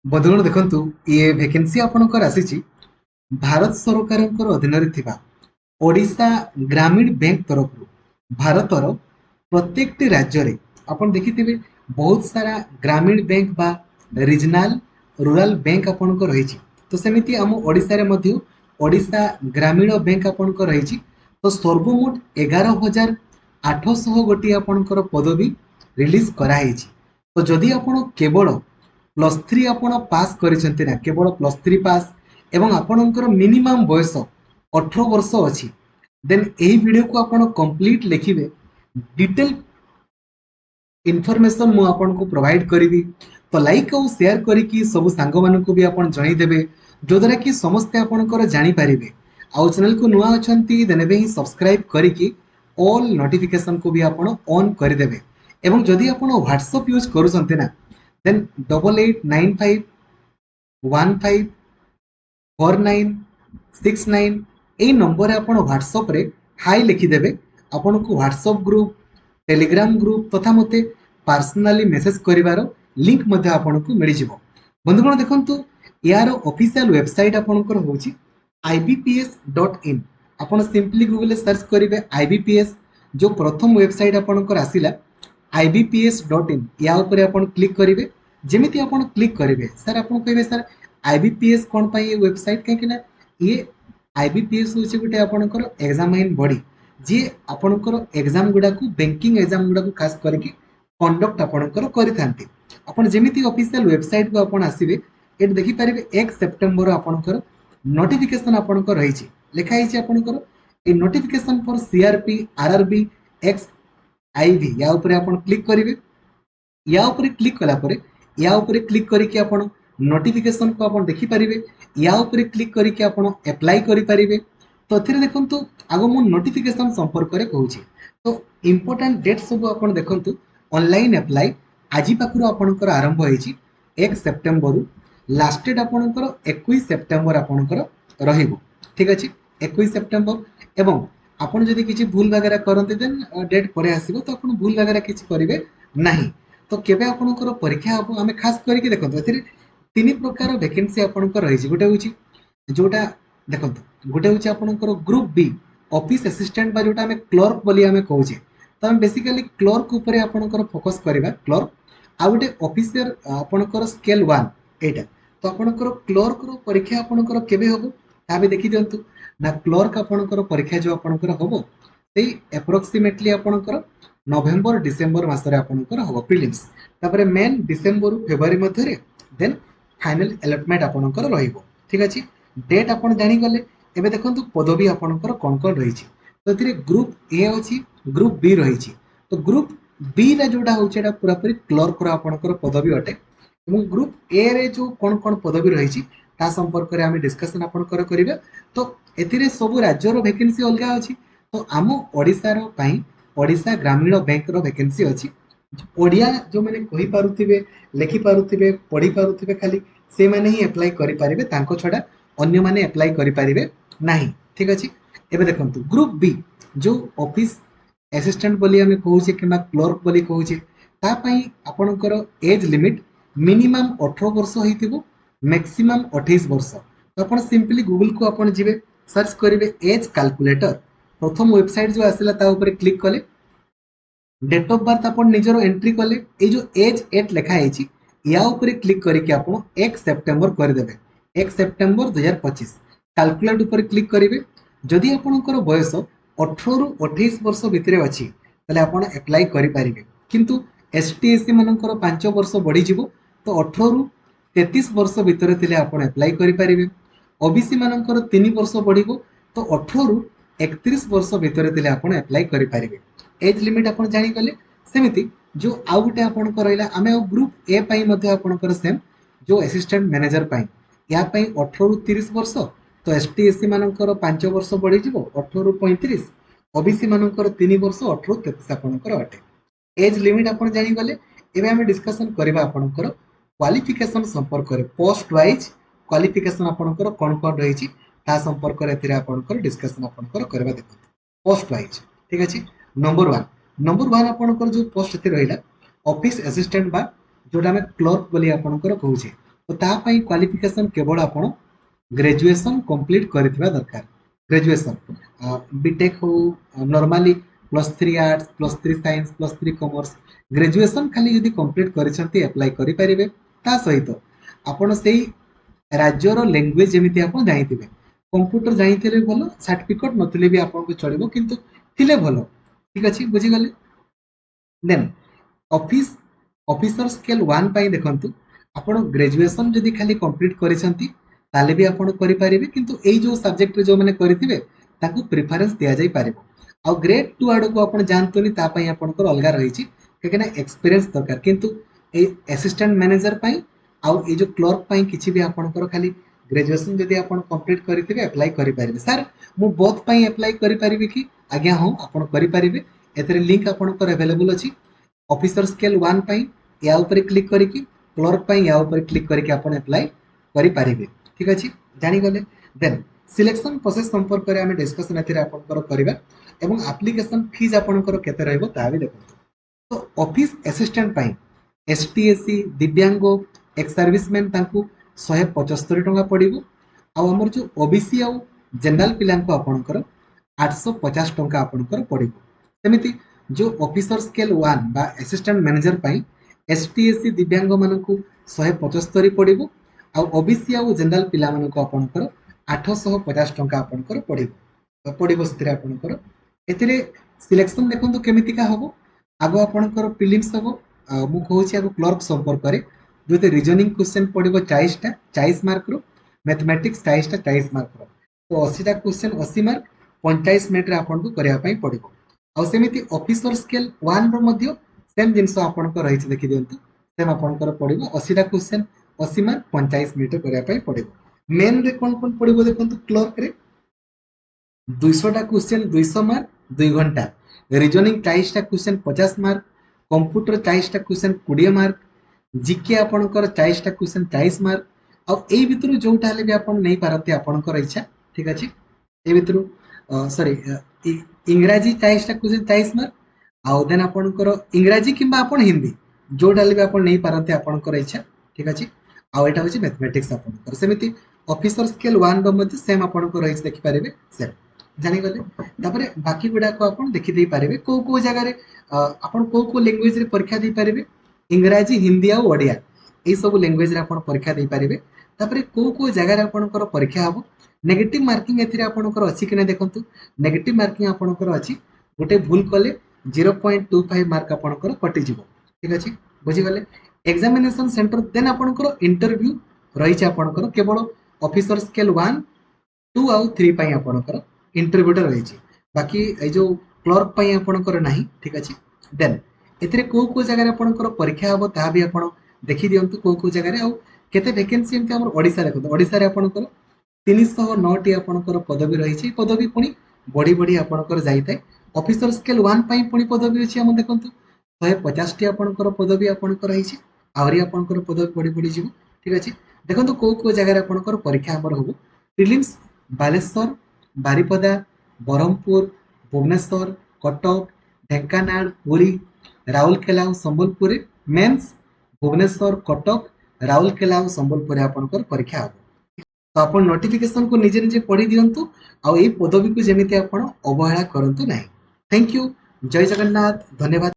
बंधुगण देखंतु ये वैकेंसी आपनकर आसीची भारत सरकारଙ୍କର ଅଧୀନରେ ଥିବା ओडिशा ग्रामीण बैंक तरफ भारतर प्रत्येकटी राज्य आपण देखिथिबे बहुत सारा ग्रामीण बैंक बा रीजनल रूरल बैंक आपनकर रहिछि। तो सेमिति हम ओडिशा रे मध्य ओडिशा ग्रामीण बैंक आपनकर रहिछि। तो सर्वमोट 11,800 गोटी आपनकर पदवी रिलीज कराइछि। तो जदि आपण केवल +3 आपण पास करिसेंति ना केवल +3 पास एवं आपणकर मिनिमम बयस 18 वर्ष अछि देन एही वीडियो को आपण कंप्लीट लिखिबे डिटेल इनफॉरमेशन मु आपन को प्रोवाइड करिवि। तो लाइक और शेयर करिकि सब सांग मानन को भी आपण जणाई देबे जो द्वारा कि समस्त आपणकर जानि पारिबे। आ चैनल को नुआ अछंती देनेबे ही सब्सक्राइब करिकि ऑल नोटिफिकेशन को भी आपण ऑन कर देबे। एवं जदि आपण व्हाट्सएप यूज करूसंते ना देन 8895154969 এই নম্বরে আপন WhatsApp रे हाई लिखिदेवे। आपन को WhatsApp ग्रुप टेलीग्राम ग्रुप तथा मते पर्सनली मेसेज करिवार लिंक मध्ये आपन को मिल जिवो। बंधुगण देखंतु यार ऑफिशियल वेबसाइट आपनकर होची ibps.in। आपन सिंपली गूगल सर्च करिवे ibps जो प्रथम वेबसाइट आपनकर आसिला ibps.in या ऊपर आपन क्लिक करिवे। जेमिति आपन क्लिक करिवे सर आपन कहबे सर ibps कोन पई वेबसाइट काहे कि ना ये ibps होची गुटे आपनकर एग्जामिन बॉडी जे आपनकर एग्जाम गुडा को बैंकिंग एग्जाम गुडा को खास करके कंडक्ट आपनकर करिथांती। आपन जेमिति ऑफिशियल वेबसाइट को आपन आसीबे एट देखि पारिबे 1 सितंबर आपनकर नोटिफिकेशन आपनकर रहिछि लेखा हिछि आपनकर ए नोटिफिकेशन फॉर सीआरपी आरआरबी एक्स आईवी या ऊपर आपन क्लिक करिवे। या ऊपर क्लिक कला परे या ऊपर क्लिक करके आपण नोटिफिकेशन को आपण देखि परिबे। या ऊपर क्लिक करके आपण अप्लाई करि परिबे। तो एथिरे देखंतु आगो मु नोटिफिकेशन संपर्क रे कहूची। तो इंपोर्टेंट डेट सब आपण देखंतु ऑनलाइन अप्लाई आजि पाखुर आपणकर आरंभ होईची 1 सितंबर लास्ट डेट आपणकर 21 सितंबर आपणकर रहिबो। ठीक अछि 21 सितंबर एवं आपण जदि किछि भूल वगैरह करंते देन डेट परे आसीबो तो आपण भूल वगैरह किछि करिवे नाही। तो केबे आपनकर परीक्षा हबो हमें खास करके देखंतु एथिरे तीन प्रकार वैकेंसी आपनकर रहिछि। गोटे होछि जोटा देखंतु गोटे होछि आपनकर ग्रुप बी ऑफिस असिस्टेंट बा जोटा हमें क्लर्क बोली हमें कहूचे। तो हम बेसिकली क्लर्क ऊपर आपनकर फोकस करबा क्लर्क आ गोटे ऑफिसर आपनकर स्केल 1 एटा। तो आपनकर क्लर्क रो परीक्षा आपनकर केबे हबो ता भी देखि दियंतु ना क्लर्क आपनकर परीक्षा जो आपनकर हबो सेई एप्रोक्सीमेटली आपनकर नवेम्बर डिसेम्बर मासरे आपनकर हबो प्रीलिम्स तापरे मेन डिसेम्बर फेब्रुआरी मध्य रे देन फाइनल अलॉटमेंट आपनकर रहिबो। ठीक अछि डेट आपन जानि गले। एबे देखंतु पदवी आपनकर कोन कोन रहिछि। तो एथिरे ग्रुप ए अछि ग्रुप बी रहिछि। तो ग्रुप बी रे जोटा होछि एटा पूरा पूरी क्लर्क रो आपनकर पदवी अटे एवं ग्रुप ए रे जो कोन कोन पदवी रहिछि ता संपर्क रे हम डिस्कशन आपनकर करिवे। तो एथिरे सब राज्य रो वैकेंसी अलगा अछि। तो आम ओडिसा रो पई ओडिशा ग्रामीण बैंक रो वैकेंसी अछि। ओडिया जो माने कहि पारुथिबे लेखि पारुथिबे पढि पारुथिबे खाली से माने ही अप्लाई करि पारिबे तांको छडा अन्य माने अप्लाई करि पारिबे नाही। ठीक अछि एबे देखंतु ग्रुप बी जो ऑफिस असिस्टेंट बोली हमें कहूचे किबा क्लर्क बोली कहूचे ता पई आपनकर एज लिमिट मिनिमम 18 वर्ष होइतिबो मैक्सिमम 28 वर्ष। तो अपन सिंपली गूगल को अपन जिवे सर्च करिवे एज कैलकुलेटर प्रथम वेबसाइट जो आसिला ता ऊपर क्लिक कले डेट ऑफ बर्थ अपन निजरो एंट्री कले ए जो एज 8 लिखा है या ऊपर क्लिक करके आपण 1 सितंबर कर देबे 1 सितंबर 2025 कैलकुलेट ऊपर क्लिक करिवे। जदि आपनकर बयस 18 रु 28 वर्ष भितरे अछि तले आपण अप्लाई करि पारिबे। किंतु एसटी एससी मानकर 5 वर्ष बढ़ी जिवो तो 18 रु 33 वर्ष भितरे थिले आपण अप्लाई करि पारिबे। ओबीसी मानकर 3 वर्ष बढ़िबो तो 18 रु 31 वर्ष भितरे थिले आपण अप्लाई करि पारिबे। एज लिमिट आपण जानि गले सेमिति जो आउ गुटे आपनकर रहिला आमे ग्रुप ए पई मध्ये आपनकर सेम जो असिस्टेंट मैनेजर पई या पई 18 रु 30 वर्ष तो एसटी एससी मानकर 5 वर्ष बढ़ी जिवो 18 रु 35 ओबीसी मानकर 3 वर्ष 18 रु 33 आपनकर अटे। एज लिमिट आपण जानि गले एबे हम डिस्कशन करबा आपनकर क्वालिफिकेशन संपर्क रे पोस्ट वाइज क्वालिफिकेशन आपनकर कोन कोन रहिछि ता संपर्क रे एथिरे आपनकर डिस्कशन आपनकर करबा देखो पोस्ट वाइज। ठीक अछि नंबर 1 आपनकर जो पोस्ट एथि रहिला ऑफिस असिस्टेंट बा जोटा में क्लर्क बोली आपनकर कहूचे। तो तापाई क्वालिफिकेशन केवल आपण ग्रेजुएशन कंप्लीट करथिबा दरकार। ग्रेजुएशन बीटेक हो normally +3 arts +3 science +3 commerce graduation खाली यदि कंप्लीट करिसंती अप्लाई करि परिबे। ता सहित आपण सेही राज्यर लैंग्वेज जेमिति आपण जानिथिबे कंप्यूटर जानिथिले भलो सर्टिफिकेट नथिले भी आपण को चलिबो किंतु थिले भलो ठीक अछि बुझी गले। देन ऑफिसर स्केल 1 पाई देखंतु आपण ग्रेजुएशन जदि खाली कंप्लीट करिसंती ताले भी आपण करि परिबे किंतु एई जो सब्जेक्ट जो माने करिथिबे ताकू प्रेफरेंस दिया जाई पारिबो। आ ग्रेड 2 आडो को आपण जानतोनी ता पाई आपण को अलगा रहिछि केकना एक्सपीरियंस दरकार किंतु ए असिस्टेंट मैनेजर पाई आ ए जो क्लर्क पाई किछि भी आपण को खाली ग्रेजुएशन जदि आपण कंप्लीट करिथिबे अप्लाई करि परिबे। सर मु बोथ पाई अप्लाई करि परिबे कि आज्ञा हो आपण करि परिबे। एतरे लिंक आपण को अवेलेबल अछि ऑफिसर स्केल 1 पाई या ऊपर क्लिक करिकि क्लर्क पाई या ऊपर क्लिक करिकि आपण अप्लाई करि परिबे ठीक अछि जानि गले। देन सिलेक्शन प्रोसेस संपर्क रे हम डिस्कशन एथिरे आपण को करबा एवं एप्लीकेशन फीस आपण को केते रहबो ता भी देखो। तो ऑफिस असिस्टेंट पाई एसटीएससी दिव्यांग एक्स सर्विसमैन तांकू 175 टंका पड़िबो आ हमर जो ओबीसी आ जनरल पिलां को आपण को 850 टंका आपण को पड़िबो। सेमिति जो ऑफिसर स्केल 1 बा असिस्टेंट मैनेजर पाई एसटीएससी दिव्यांग मानकू 175 पड़िबो आ ओबीसी आ जनरल पिला मानकू आपण को 850 टंका आपण को पड़िबो पड़िबो स्थिर आपण को। एथिरे सिलेक्शन देखंतु केमिति का हबो आगो आपण को प्रीलिम्स हबो मु कहूछि आगो क्लर्क संपर्क करे जोते रीजनिंग क्वेश्चन पड़िबो 40 मार्क रो मैथमेटिक्स 40 मार्क रो तो 80 क्वेश्चन 80 मार्क 45 मिनिट रे आपण को करिया पई पड़िबो। आ सेमिति ऑफिसर स्केल 1 रो मध्ये सेम जिंस आपण को रहिछ देखि दियंतु सेम आपण को पड़िबो 80 क्वेश्चन 80 मार्क 45 मिनिट करिया पई पड़िबो। मेन रे कोन पड़िबो देखंतु क्लर्क रे 200 क्वेश्चन 200 मार्क 2 घंटा reasoning 40 question 50 mark computer 40 question 20 mark GK आपणकर 40 क्वेश्चन 40 मार्क आ एई भितरु जोटा हले भी आपण नै पारते आपणकर इच्छा ठीक अछि। ए भितरु सॉरी इंग्रजी 40 क्वेश्चन 40 मार्क आ देन आपणकर इंग्रजी किबा आपण हिंदी जोटा हले भी आपण नै पारते आपणकर इच्छा ठीक अछि। आ एटा होछि मैथमेटिक्स आपणकर सेमिति ऑफिसर स्केल 1 रो मध्ये सेम आपणकर रहिछ देखि पारिबे सेम जानि गले। तापरे बाकी गुडा को आपण देखि देई पारिबे को जगह रे आपण को लैंग्वेज रे परीक्षा देई पारिबे इंग्रजी हिंदी आ ओडिया ए सब लैंग्वेज रे आपण परीक्षा देई पारिबे। तापरे को जगह रे आपणकर परीक्षा हबो नेगेटिव मार्किंग एथिरे आपणकर अछि कि नै देखंतु नेगेटिव मार्किंग आपणकर अछि गोटे भूल कले 0.25 मार्क आपणकर कटि जिवो ठीक अछि बुझि गले। एग्जामिनेशन सेंटर देन आपणकर इंटरव्यू रहिछ आपणकर केवल ऑफिसर स्केल 1 2 आ 3 पई आपणकर इंटरव्यू रही बाकी ए जो क्लर्क पई आपणकर नाही ठीक अछि। देन एथिरे को जगह आपणकर परीक्षा हबो ता भी आपण देखि दियंतु को जगह रे आ केते वैकेंसी एमते हमर ओडिसा रे देखो ओडिसा रे आपणकर 309 टी आपणकर पदवी रही छै पदवी पुनी बड़ी बड़ी आपणकर जाइतै। ऑफिसर स्केल 1 पई पुनी पदवी अछि हम देखंतु 150 टी आपणकर पदवी आपणकर रही छै आवरी आपणकर पदवी बड़ी बड़ी जिवो ठीक अछि। देखंतु को जगह रे आपणकर परीक्षा हमर हबो प्रीलिम्स बालेश्वर बारिपदा बरहमपुर भुवनेश्वर कटक ढेंकानाल पुरी राउरकेला संबलपुर मेंस भुवनेश्वर कटक राउरकेला संबलपुर आपणकर परीक्षा हबो। तो आपण नोटिफिकेशन को निजे निजे पढ़ी दियंतु आ ए पदवी को जेमिति आपण अवहेला करंतु नाही। थैंक यू जय जगन्नाथ धन्यवाद।